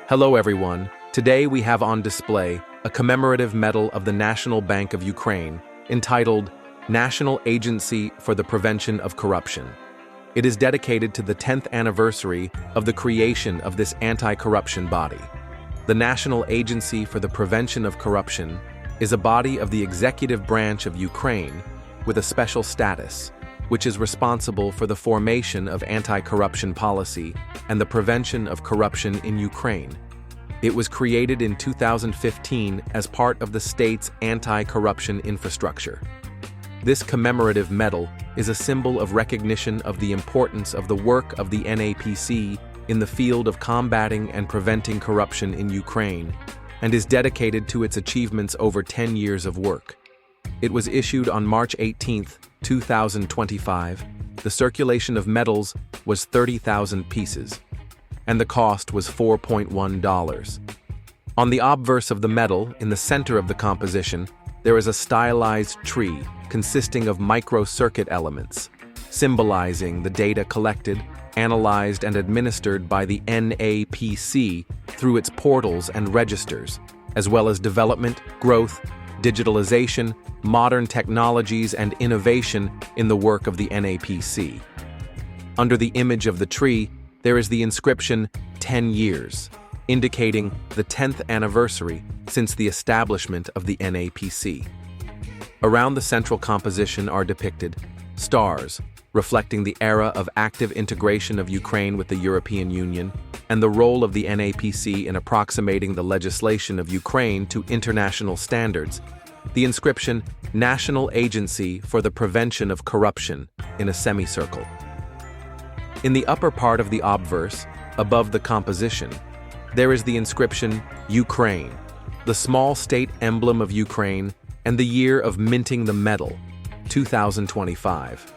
Hello everyone. Today we have on display a commemorative medal of the National Bank of Ukraine entitled National Agency for the Prevention of Corruption. It is dedicated to the 10th anniversary of the creation of this anti-corruption body. The National Agency for the Prevention of Corruption is a body of the executive branch of Ukraine with a special status, which is responsible for the formation of anti-corruption policy and the prevention of corruption in Ukraine. It was created in 2015 as part of the state's anti-corruption infrastructure. This commemorative medal is a symbol of recognition of the importance of the work of the NAPC in the field of combating and preventing corruption in Ukraine, and is dedicated to its achievements over 10 years of work. It was issued on March 18, 2025. The circulation of medals was 30,000 pieces, and the cost was $4.1. On the obverse of the medal, in the center of the composition, there is a stylized tree consisting of micro-circuit elements, symbolizing the data collected, analyzed, and administered by the NAPC through its portals and registers, as well as development, growth, digitalization, modern technologies, and innovation in the work of the NAPC. Under the image of the tree, there is the inscription 10 years, indicating the 10th anniversary since the establishment of the NAPC. Around the central composition are depicted stars, reflecting the era of active integration of Ukraine with the European Union and the role of the NAPC in approximating the legislation of Ukraine to international standards. The inscription, National Agency for the Prevention of Corruption, in a semicircle. In the upper part of the obverse, above the composition, there is the inscription, Ukraine, the small state emblem of Ukraine, and the year of minting the medal, 2025.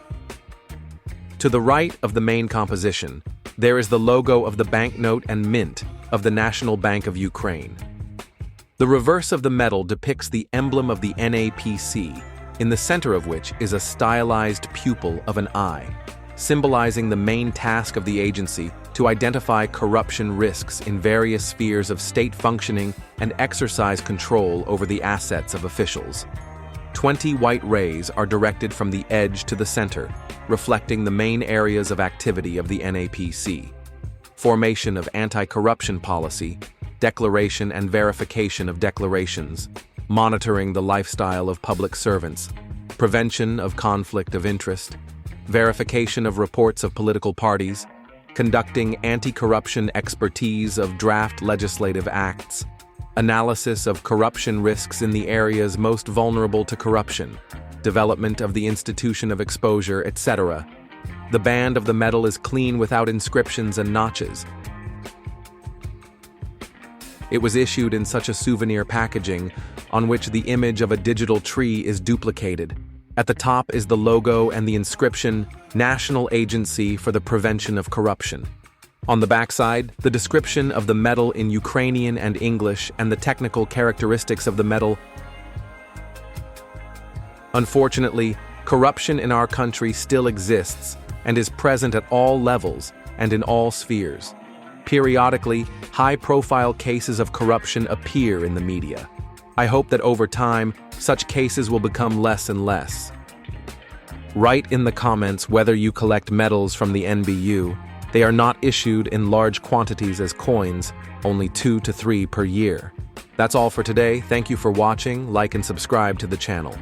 To the right of the main composition, there is the logo of the banknote and mint of the National Bank of Ukraine. The reverse of the medal depicts the emblem of the NAPC, in the center of which is a stylized pupil of an eye, symbolizing the main task of the agency to identify corruption risks in various spheres of state functioning and exercise control over the assets of officials. 20 white rays are directed from the edge to the center, reflecting the main areas of activity of the NAPC: formation of anti-corruption policy, declaration and verification of declarations, monitoring the lifestyle of public servants, prevention of conflict of interest, verification of reports of political parties, conducting anti-corruption expertise of draft legislative acts, analysis of corruption risks in the areas most vulnerable to corruption, development of the institution of exposure, etc. The band of the medal is clean without inscriptions and notches. It was issued in such a souvenir packaging on which the image of a digital tree is duplicated. At the top is the logo and the inscription, National Agency for the Prevention of Corruption. On the backside, the description of the medal in Ukrainian and English and the technical characteristics of the medal. Unfortunately, corruption in our country still exists and is present at all levels and in all spheres. Periodically, high-profile cases of corruption appear in the media. I hope that over time, such cases will become less and less. Write in the comments whether you collect medals from the NBU. They are not issued in large quantities as coins, only 2 to 3 per year. That's all for today. Thank you for watching. Like and subscribe to the channel.